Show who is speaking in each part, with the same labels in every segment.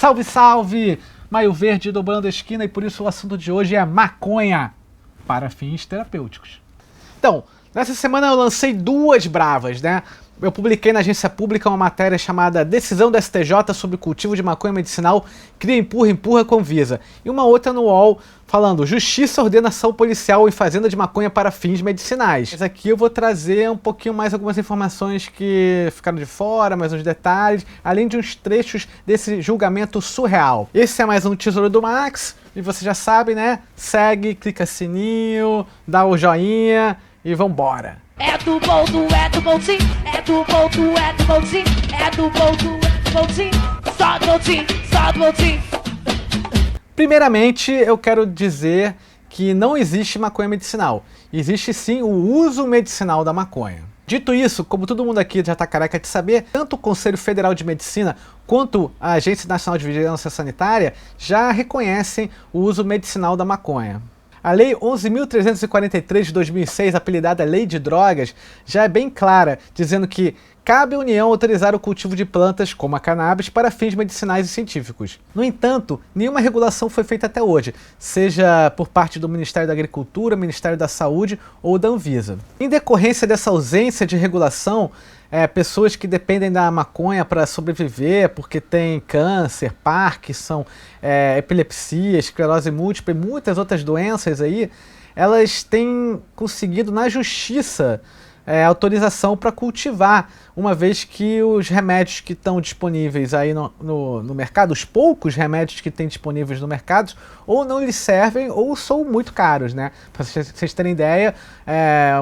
Speaker 1: Salve, salve! Maio Verde dobrando a esquina e por isso o assunto de hoje é maconha para fins terapêuticos. Então, nessa semana eu lancei duas bravas, né? Eu publiquei na agência pública uma matéria chamada Decisão do STJ sobre cultivo de maconha medicinal cria empurra com Anvisa. E uma outra no UOL falando Justiça ordena ação policial em fazenda de maconha para fins medicinais. Mas aqui eu vou trazer um pouquinho mais algumas informações que ficaram de fora, mais uns detalhes, além de uns trechos desse julgamento surreal. Esse é mais um Tesouro do Max, e você já sabe, né? Segue, clica sininho, dá o joinha e vambora!
Speaker 2: É do bom, é do bonzinho, é do bom, é do bonzinho, é do bom, é do bonzinho, só do bonzinho, só do bonzinho.
Speaker 1: Primeiramente, eu quero dizer que não existe maconha medicinal. Existe sim o uso medicinal da maconha. Dito isso, como todo mundo aqui já está careca de saber, tanto o Conselho Federal de Medicina quanto a Agência Nacional de Vigilância Sanitária já reconhecem o uso medicinal da maconha. A Lei 11.343 de 2006, apelidada Lei de Drogas, já é bem clara, dizendo que cabe à União autorizar o cultivo de plantas, como a cannabis, para fins medicinais e científicos. No entanto, nenhuma regulação foi feita até hoje, seja por parte do Ministério da Agricultura, Ministério da Saúde ou da Anvisa. Em decorrência dessa ausência de regulação, pessoas que dependem da maconha para sobreviver, porque tem câncer, Parkinson, epilepsia, esclerose múltipla e muitas outras doenças aí, elas têm conseguido na justiça autorização para cultivar, uma vez que os remédios que estão disponíveis aí no mercado, os poucos remédios que tem disponíveis no mercado, ou não lhes servem ou são muito caros, né? Para vocês terem ideia,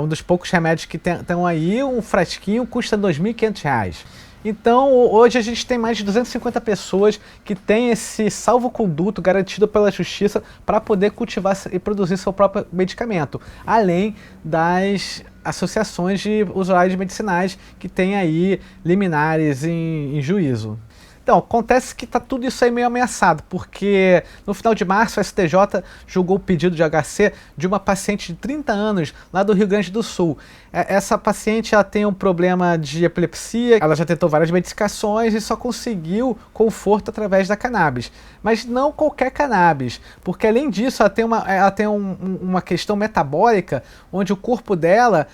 Speaker 1: um dos poucos remédios que estão aí, um frasquinho custa R$ 2.500. Então, hoje a gente tem mais de 250 pessoas que têm esse salvo-conduto garantido pela justiça para poder cultivar e produzir seu próprio medicamento, além das associações de usuários medicinais que têm aí liminares em juízo. Então, acontece que está tudo isso aí meio ameaçado, porque no final de março o STJ julgou o pedido de HC de uma paciente de 30 anos lá do Rio Grande do Sul. Essa paciente ela tem um problema de epilepsia, ela já tentou várias medicações e só conseguiu conforto através da cannabis. Mas não qualquer cannabis, porque além disso ela tem uma questão metabólica, onde o corpo dela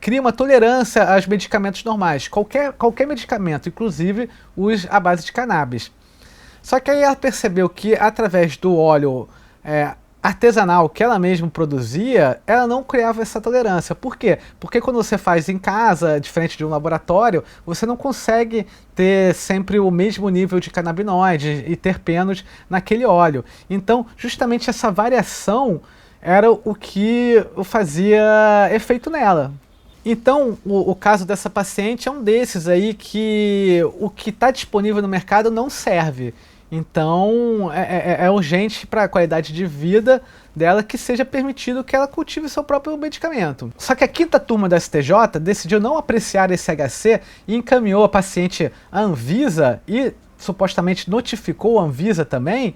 Speaker 1: cria uma tolerância aos medicamentos normais. Qualquer medicamento, inclusive os à base de cannabis. Só que aí ela percebeu que através do óleo artesanal que ela mesma produzia, ela não criava essa tolerância. Por quê? Porque quando você faz em casa, diferente de um laboratório, você não consegue ter sempre o mesmo nível de canabinoides e terpenos naquele óleo. Então, justamente essa variação era o que fazia efeito nela. Então, o caso dessa paciente é um desses aí que o que está disponível no mercado não serve. Então, é urgente para a qualidade de vida dela que seja permitido que ela cultive seu próprio medicamento. Só que a quinta turma da STJ decidiu não apreciar esse HC e encaminhou a paciente à Anvisa e supostamente notificou a Anvisa também,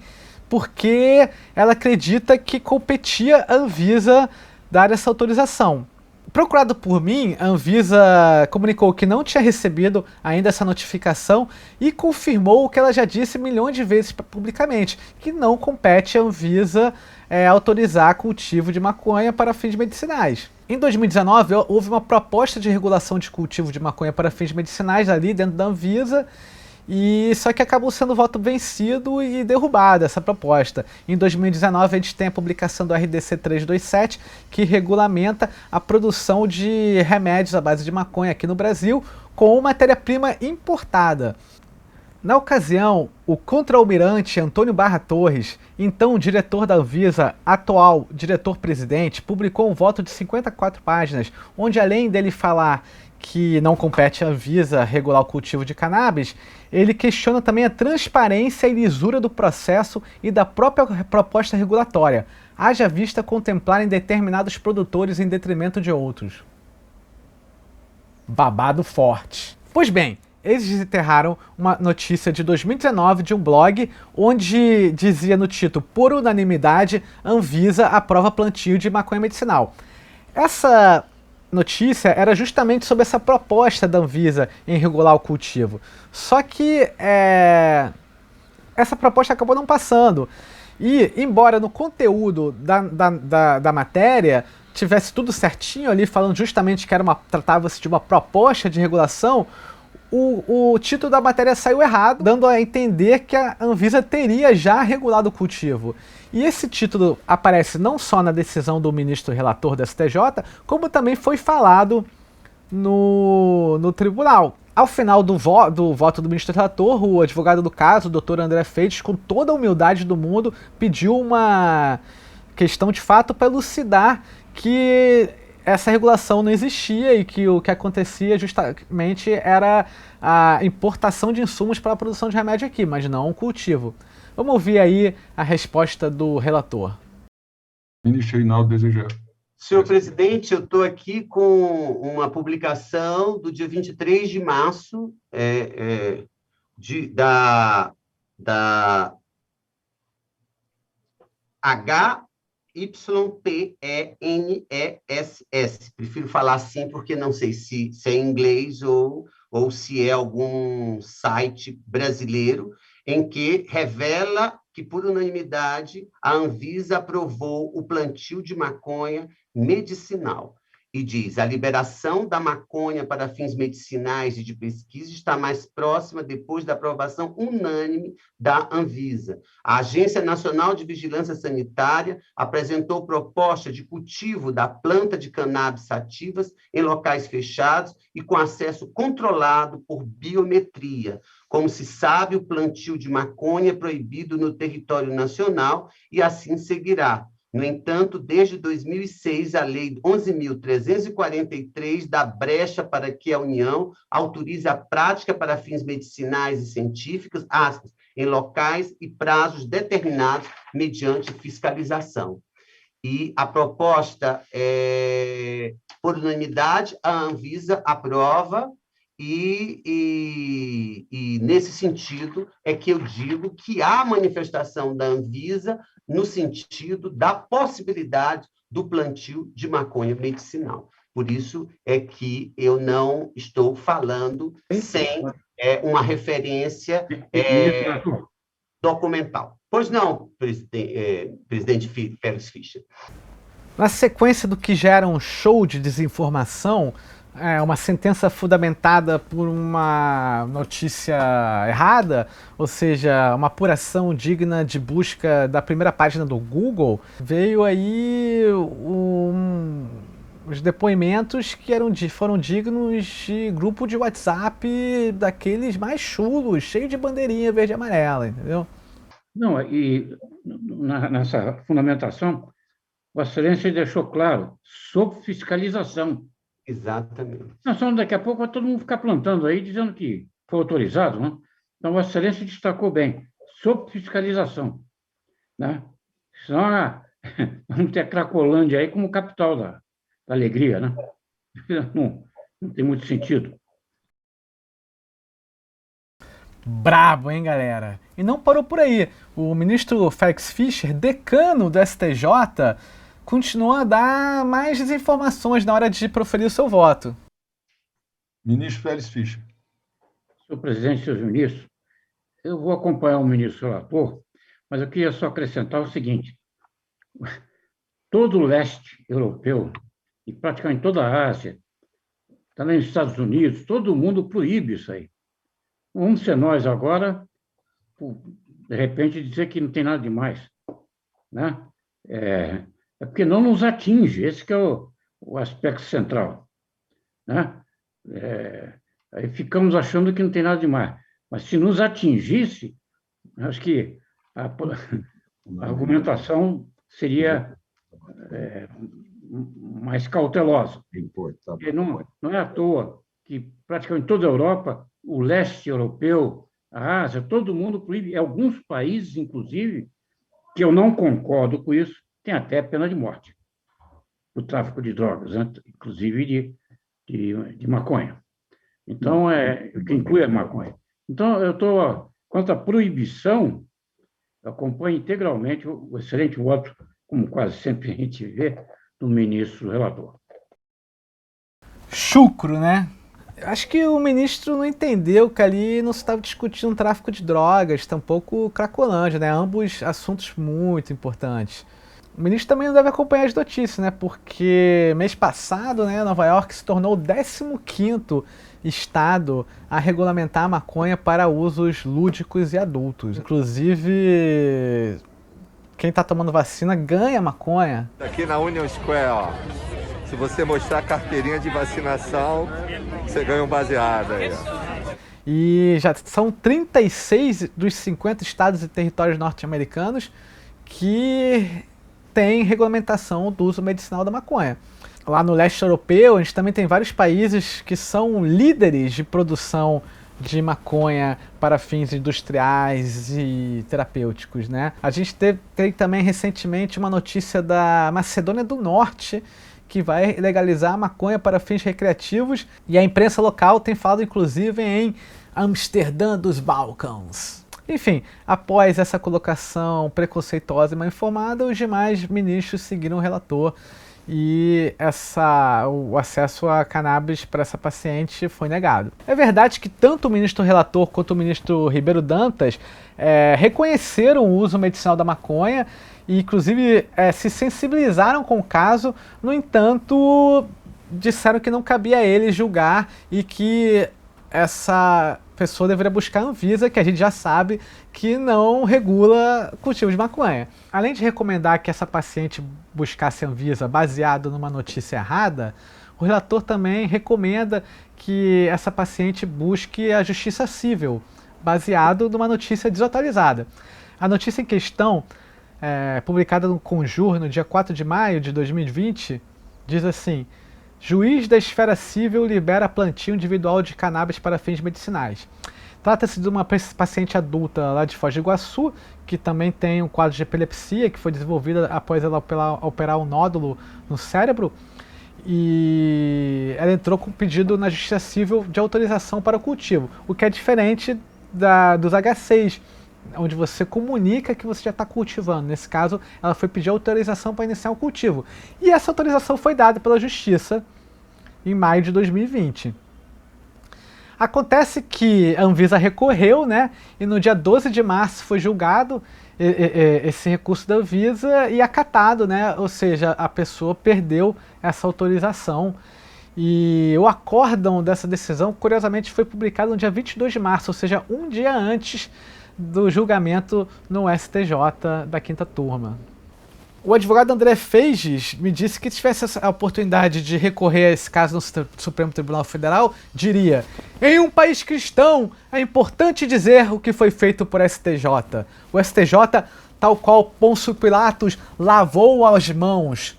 Speaker 1: porque ela acredita que competia a Anvisa dar essa autorização. Procurado por mim, a Anvisa comunicou que não tinha recebido ainda essa notificação e confirmou o que ela já disse milhões de vezes publicamente, que não compete a Anvisa autorizar cultivo de maconha para fins medicinais. Em 2019, houve uma proposta de regulação de cultivo de maconha para fins medicinais ali dentro da Anvisa, só que acabou sendo voto vencido e derrubada essa proposta. Em 2019 a gente tem a publicação do RDC 327, que regulamenta a produção de remédios à base de maconha aqui no Brasil com matéria-prima importada. Na ocasião, o contra-almirante Antônio Barra Torres, então diretor da Anvisa, atual diretor-presidente, publicou um voto de 54 páginas, onde além dele falar que não compete à Anvisa regular o cultivo de cannabis, ele questiona também a transparência e lisura do processo e da própria proposta regulatória, haja vista contemplarem determinados produtores em detrimento de outros. Babado forte. Pois bem, eles desenterraram uma notícia de 2019 de um blog onde dizia no título: por unanimidade, Anvisa aprova plantio de maconha medicinal. Essa notícia era justamente sobre essa proposta da Anvisa em regular o cultivo. Só que essa proposta acabou não passando. E, embora no conteúdo da matéria tivesse tudo certinho ali, falando justamente que tratava-se de uma proposta de regulação, o título da matéria saiu errado, dando a entender que a Anvisa teria já regulado o cultivo. E esse título aparece não só na decisão do ministro relator do STJ, como também foi falado no tribunal. Ao final do voto do ministro relator, o advogado do caso, o doutor André Freitas, com toda a humildade do mundo, pediu uma questão de fato para elucidar que essa regulação não existia e que o que acontecia justamente era a importação de insumos para a produção de remédio aqui, mas não o cultivo. Vamos ouvir aí a resposta do relator.
Speaker 3: Ministro Reinaldo deseja.
Speaker 4: Senhor presidente, eu estou aqui com uma publicação do dia 23 de março da HYPENESS. Prefiro falar assim porque não sei se é em inglês ou se é algum site brasileiro, em que revela que, por unanimidade, a Anvisa aprovou o plantio de maconha medicinal. E diz: a liberação da maconha para fins medicinais e de pesquisa está mais próxima depois da aprovação unânime da Anvisa. A Agência Nacional de Vigilância Sanitária apresentou proposta de cultivo da planta de cannabis sativas em locais fechados e com acesso controlado por biometria. Como se sabe, o plantio de maconha é proibido no território nacional e assim seguirá. No entanto, desde 2006, a Lei 11.343 dá brecha para que a União autorize a prática para fins medicinais e científicos, em locais e prazos determinados mediante fiscalização. E a proposta, por unanimidade, a Anvisa aprova. E nesse sentido é que eu digo que há manifestação da Anvisa no sentido da possibilidade do plantio de maconha medicinal. Por isso é que eu não estou falando sem uma referência documental. Pois não, presidente Félix Fischer.
Speaker 1: Na sequência do que gera um show de desinformação, uma sentença fundamentada por uma notícia errada, ou seja, uma apuração digna de busca da primeira página do Google, veio aí os depoimentos que foram dignos de grupo de WhatsApp daqueles mais chulos, cheio de bandeirinha verde e amarela, entendeu?
Speaker 5: Não, e nessa fundamentação, Vossa Excelência deixou claro, sob fiscalização.
Speaker 4: Exatamente.
Speaker 5: Senão, daqui a pouco vai todo mundo ficar plantando aí, dizendo que foi autorizado, né? Então, Vossa Excelência destacou bem, sob fiscalização, né? Senão, vamos ter a Cracolândia aí como capital da alegria, né? Não tem muito sentido.
Speaker 1: Brabo, hein, galera? E não parou por aí. O ministro Félix Fischer, decano do STJ, continuou a dar mais desinformações na hora de proferir o seu voto.
Speaker 3: Ministro Félix Fischer.
Speaker 5: Senhor presidente, senhores ministros, eu vou acompanhar o ministro relator, mas eu queria só acrescentar o seguinte: todo o leste europeu e praticamente toda a Ásia, também nos Estados Unidos, todo mundo proíbe isso aí. Vamos ser nós agora, de repente, dizer que não tem nada demais, né? É porque não nos atinge, esse que é o aspecto central, né? Aí ficamos achando que não tem nada demais. Mas se nos atingisse, acho que a argumentação seria mais cautelosa. Porque não é à toa que praticamente toda a Europa, o leste europeu, a Ásia, todo mundo proíbe, alguns países, inclusive, que eu não concordo com isso, tem até pena de morte, o tráfico de drogas, né? Inclusive de maconha. Então, que inclui a maconha. Então, quanto à proibição, eu acompanho integralmente o excelente voto, como quase sempre a gente vê, do ministro relator.
Speaker 1: Chucro, né? Acho que o ministro não entendeu que ali não se estava discutindo tráfico de drogas, tampouco Cracolândia, né? Ambos assuntos muito importantes. O ministro também não deve acompanhar as notícias, né? Porque mês passado, né, Nova York se tornou o 15º estado a regulamentar a maconha para usos lúdicos e adultos. Inclusive, quem está tomando vacina ganha maconha.
Speaker 6: Aqui na Union Square, ó. Se você mostrar a carteirinha de vacinação, você ganha um baseado aí.
Speaker 1: E já são 36 dos 50 estados e territórios norte-americanos que têm regulamentação do uso medicinal da maconha. Lá no leste europeu, a gente também tem vários países que são líderes de produção de maconha para fins industriais e terapêuticos, né? A gente teve também recentemente uma notícia da Macedônia do Norte, que vai legalizar a maconha para fins recreativos, e a imprensa local tem falado inclusive em Amsterdã dos Balcãs. Enfim, após essa colocação preconceituosa e mal informada, os demais ministros seguiram o relator e o acesso a cannabis para essa paciente foi negado. É verdade que tanto o ministro relator quanto o ministro Ribeiro Dantas reconheceram o uso medicinal da maconha e inclusive se sensibilizaram com o caso, no entanto disseram que não cabia a eles julgar e que essa pessoa deveria buscar a Anvisa, que a gente já sabe que não regula cultivo de maconha. Além de recomendar que essa paciente buscasse a Anvisa baseado numa notícia errada, o relator também recomenda que essa paciente busque a justiça civil, baseado numa notícia desatualizada. A notícia em questão, publicada no Conjur no dia 4 de maio de 2020, diz assim: juiz da esfera civil libera plantio individual de cannabis para fins medicinais. Trata-se de uma paciente adulta lá de Foz do Iguaçu, que também tem um quadro de epilepsia, que foi desenvolvida após ela operar um nódulo no cérebro, e ela entrou com um pedido na Justiça Civil de autorização para o cultivo, o que é diferente dos H6, onde você comunica que você já está cultivando. Nesse caso, ela foi pedir autorização para iniciar o cultivo. E essa autorização foi dada pela Justiça em maio de 2020. Acontece que a Anvisa recorreu, né? E no dia 12 de março foi julgado esse recurso da Anvisa e acatado, né? Ou seja, a pessoa perdeu essa autorização. E o acórdão dessa decisão, curiosamente, foi publicado no dia 22 de março, ou seja, um dia antes do julgamento no STJ da 5ª turma. O advogado André Feijes me disse que se tivesse a oportunidade de recorrer a esse caso no Supremo Tribunal Federal, diria: em um país cristão é importante dizer o que foi feito por STJ. O STJ, tal qual Pôncio Pilatos, lavou as mãos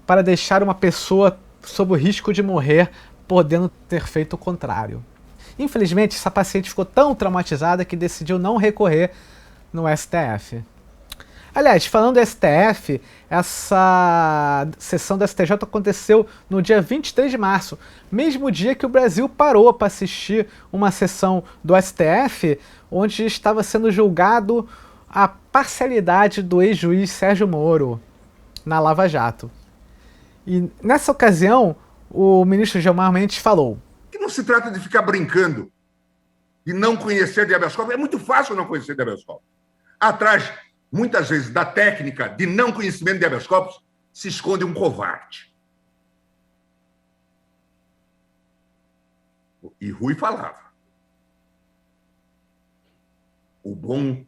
Speaker 1: para deixar uma pessoa sob o risco de morrer, podendo ter feito o contrário. Infelizmente, essa paciente ficou tão traumatizada que decidiu não recorrer no STF. Aliás, falando do STF, essa sessão do STJ aconteceu no dia 23 de março, mesmo dia que o Brasil parou para assistir uma sessão do STF, onde estava sendo julgado a parcialidade do ex-juiz Sérgio Moro na Lava Jato. E nessa ocasião, o ministro Gilmar Mendes falou:
Speaker 7: que não se trata de ficar brincando e não conhecer de habeas corpus. É muito fácil não conhecer de habeas corpus. Atrás, muitas vezes, da técnica de não conhecimento de habeas corpus, se esconde um covarde. E Rui falava: o bom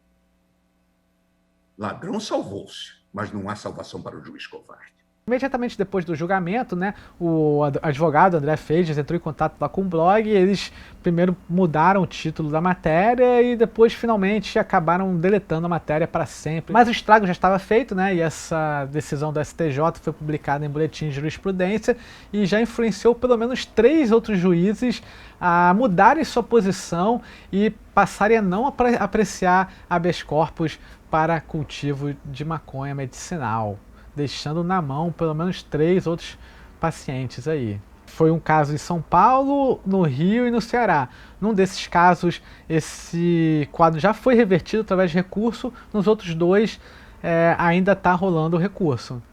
Speaker 7: ladrão salvou-se, mas não há salvação para o juiz covarde.
Speaker 1: Imediatamente depois do julgamento, né, o advogado André Feijes entrou em contato lá com o blog e eles primeiro mudaram o título da matéria e depois finalmente acabaram deletando a matéria para sempre. Mas o estrago já estava feito, né, e essa decisão do STJ foi publicada em boletim de jurisprudência e já influenciou pelo menos 3 outros juízes a mudarem sua posição e passarem a não apreciar habeas corpus para cultivo de maconha medicinal, deixando na mão pelo menos 3 outros pacientes aí. Foi um caso em São Paulo, no Rio e no Ceará. Num desses casos, esse quadro já foi revertido através de recurso, nos outros 2 ainda está rolando o recurso.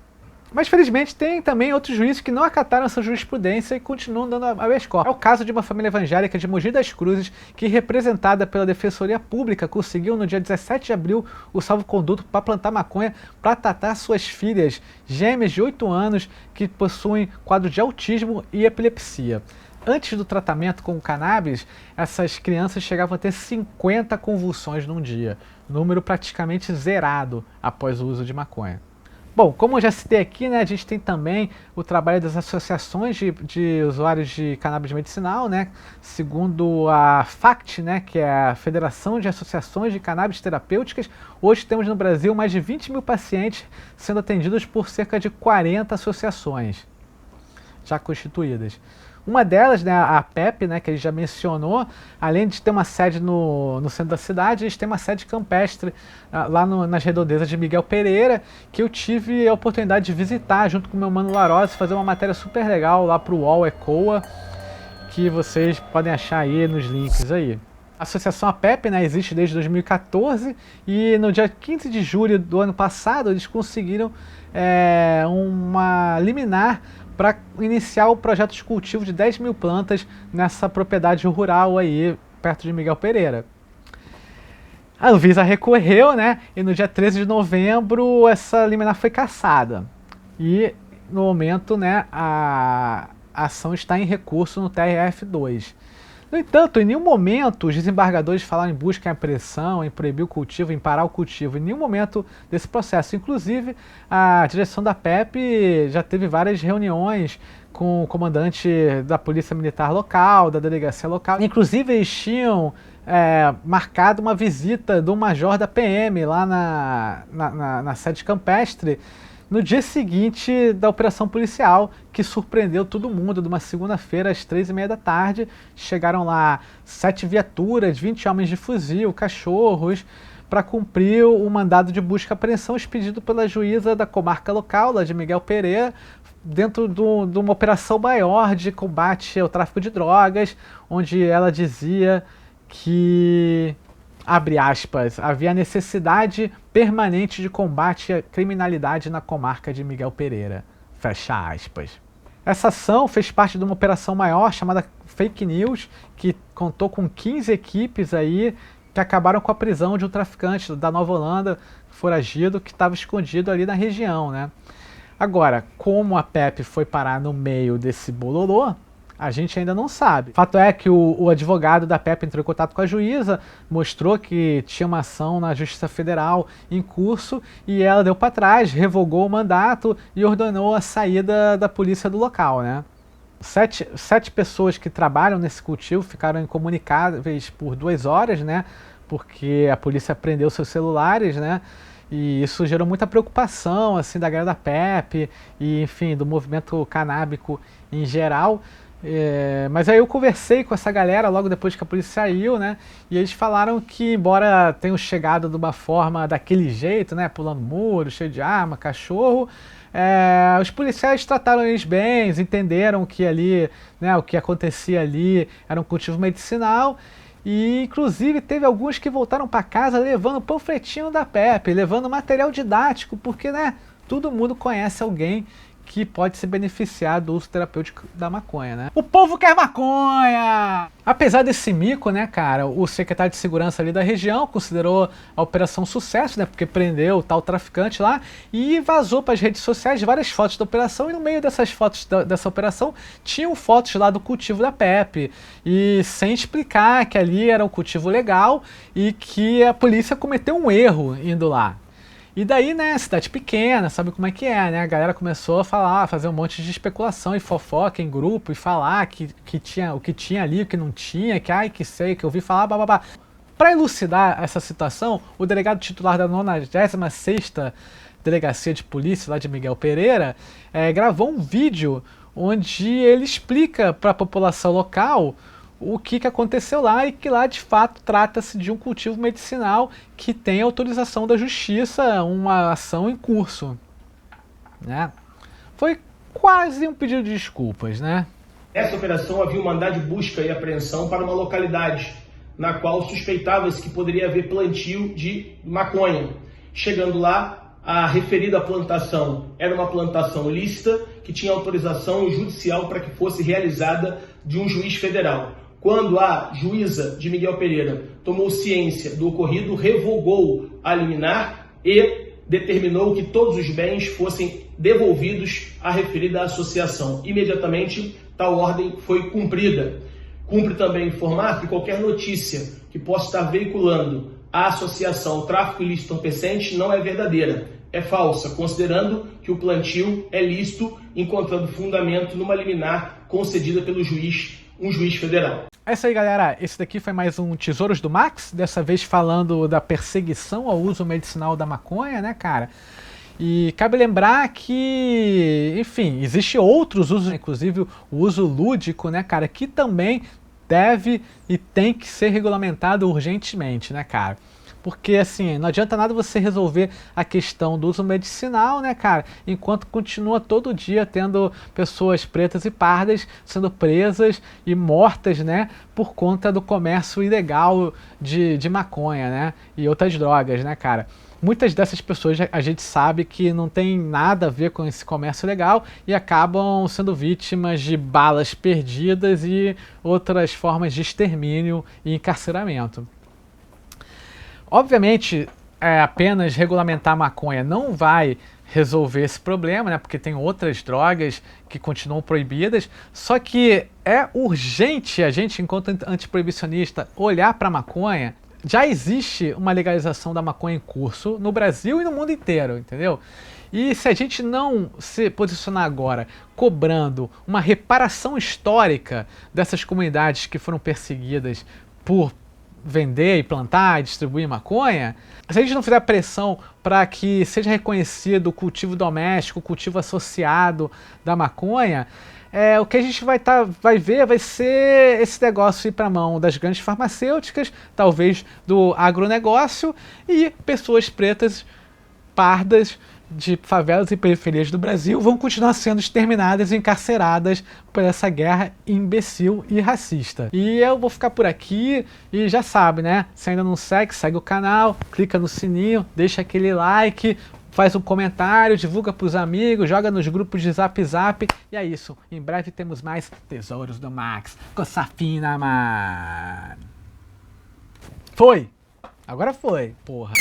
Speaker 1: Mas felizmente tem também outros juízes que não acataram essa jurisprudência e continuam dando habeas corpus. É o caso de uma família evangélica de Mogi das Cruzes que, representada pela Defensoria Pública, conseguiu no dia 17 de abril o salvo-conduto para plantar maconha para tratar suas filhas gêmeas de 8 anos que possuem quadro de autismo e epilepsia. Antes do tratamento com o cannabis, essas crianças chegavam a ter 50 convulsões num dia, número praticamente zerado após o uso de maconha. Bom, como eu já citei aqui, né, a gente tem também o trabalho das associações de usuários de cannabis medicinal, né, segundo a FACT, né, que é a Federação de Associações de Cannabis Terapêuticas. Hoje temos no Brasil mais de 20 mil pacientes sendo atendidos por cerca de 40 associações já constituídas. Uma delas, né, a PEP, né, que a gente já mencionou, além de ter uma sede no centro da cidade, eles têm uma sede campestre lá nas redondezas de Miguel Pereira, que eu tive a oportunidade de visitar junto com o meu mano Larose, fazer uma matéria super legal lá para o UOL ECOA, que vocês podem achar aí nos links aí. A associação APEP, né, existe desde 2014 e no dia 15 de julho do ano passado eles conseguiram uma liminar para iniciar o projeto de cultivo de 10 mil plantas nessa propriedade rural aí, perto de Miguel Pereira. A Anvisa recorreu, né, e no dia 13 de novembro essa liminar foi cassada. E no momento, né, a ação está em recurso no TRF2. No entanto, em nenhum momento os desembargadores falaram em busca e apreensão, em proibir o cultivo, em parar o cultivo, em nenhum momento desse processo. Inclusive, a direção da PEP já teve várias reuniões com o comandante da Polícia Militar local, da delegacia local. Inclusive, eles tinham marcado uma visita do major da PM lá na sede campestre, no dia seguinte da operação policial, que surpreendeu todo mundo, de uma segunda-feira às 3h30 da tarde. Chegaram lá 7 viaturas, 20 homens de fuzil, cachorros, para cumprir o mandado de busca e apreensão expedido pela juíza da comarca local, lá de Miguel Pereira, dentro de uma operação maior de combate ao tráfico de drogas, onde ela dizia que, abre aspas, havia necessidade permanente de combate à criminalidade na comarca de Miguel Pereira, fecha aspas. Essa ação fez parte de uma operação maior chamada Fake News, que contou com 15 equipes aí, que acabaram com a prisão de um traficante da Nova Holanda, foragido, que estava escondido ali na região, né? Agora, como a PEP foi parar no meio desse bololô, a gente ainda não sabe. Fato é que o advogado da PEP entrou em contato com a juíza, mostrou que tinha uma ação na Justiça Federal em curso e ela deu para trás, revogou o mandato e ordenou a saída da polícia do local, né? Sete pessoas que trabalham nesse cultivo ficaram incomunicáveis por 2 horas, né? Porque a polícia apreendeu seus celulares, né? E isso gerou muita preocupação, assim, da galera da PEP e, enfim, do movimento canábico em geral. Mas aí eu conversei com essa galera logo depois que a polícia saiu, né? E eles falaram que, embora tenham chegado de uma forma daquele jeito, né? Pulando muro, cheio de arma, cachorro, os policiais trataram eles bem, entenderam que ali, né, o que acontecia ali era um cultivo medicinal. E inclusive teve alguns que voltaram para casa levando panfletinho da PEP, levando material didático, porque, né, todo mundo conhece alguém que pode se beneficiar do uso terapêutico da maconha, né? O povo quer maconha! Apesar desse mico, né, cara, o secretário de segurança ali da região considerou a operação um sucesso, né, porque prendeu o tal traficante lá e vazou para as redes sociais várias fotos da operação, e no meio dessas fotos dessa operação tinham fotos lá do cultivo da PEP, e sem explicar que ali era um cultivo legal e que a polícia cometeu um erro indo lá. E daí, né, cidade pequena, sabe como é que é, né? A galera começou a falar, fazer um monte de especulação e fofoca em grupo e falar que tinha o que tinha ali, o que não tinha, que ai, que sei, que eu ouvi falar, bababá. Para elucidar essa situação, o delegado titular da 96ª Delegacia de Polícia lá de Miguel Pereira gravou um vídeo onde ele explica para a população local o que aconteceu lá e que lá de fato trata-se de um cultivo medicinal que tem autorização da justiça, uma ação em curso, né? Foi quase um pedido de desculpas, né?
Speaker 8: Nessa operação havia um mandado de busca e apreensão para uma localidade na qual suspeitava-se que poderia haver plantio de maconha. Chegando lá, a referida plantação era uma plantação lícita que tinha autorização judicial para que fosse realizada de um juiz federal. Quando a juíza de Miguel Pereira tomou ciência do ocorrido, revogou a liminar e determinou que todos os bens fossem devolvidos à referida associação. Imediatamente, tal ordem foi cumprida. Cumpre também informar que qualquer notícia que possa estar veiculando a associação Tráfico Ilícito Entorpecente não é verdadeira, é falsa, considerando que o plantio é lícito, encontrando fundamento numa liminar concedida pelo juiz, um juiz federal.
Speaker 1: É isso aí, galera. Esse daqui foi mais um Tesouros do Max, dessa vez falando da perseguição ao uso medicinal da maconha, né, cara? E cabe lembrar que, enfim, existe outros usos, inclusive o uso lúdico, né, cara, que também deve e tem que ser regulamentado urgentemente, né, cara? Porque, assim, não adianta nada você resolver a questão do uso medicinal, né, cara, enquanto continua todo dia tendo pessoas pretas e pardas sendo presas e mortas, né, por conta do comércio ilegal de maconha, né, e outras drogas, né, cara. Muitas dessas pessoas a gente sabe que não tem nada a ver com esse comércio legal e acabam sendo vítimas de balas perdidas e outras formas de extermínio e encarceramento. Obviamente, apenas regulamentar a maconha não vai resolver esse problema, né? Porque tem outras drogas que continuam proibidas, só que é urgente a gente, enquanto antiproibicionista, olhar para a maconha. Já existe uma legalização da maconha em curso no Brasil e no mundo inteiro, entendeu? E se a gente não se posicionar agora cobrando uma reparação histórica dessas comunidades que foram perseguidas por vender e plantar e distribuir maconha, se a gente não fizer pressão para que seja reconhecido o cultivo doméstico, o cultivo associado da maconha, o que a gente vai ver vai ser esse negócio ir para a mão das grandes farmacêuticas, talvez do agronegócio, e pessoas pretas, pardas, de favelas e periferias do Brasil vão continuar sendo exterminadas e encarceradas por essa guerra imbecil e racista. E eu vou ficar por aqui e já sabe, né? Se ainda não segue, segue o canal, clica no sininho, deixa aquele like, faz um comentário, divulga pros amigos, joga nos grupos de Zap Zap. E é isso. Em breve temos mais Tesouros do Max. Coça fina, mano. Foi! Agora foi, porra.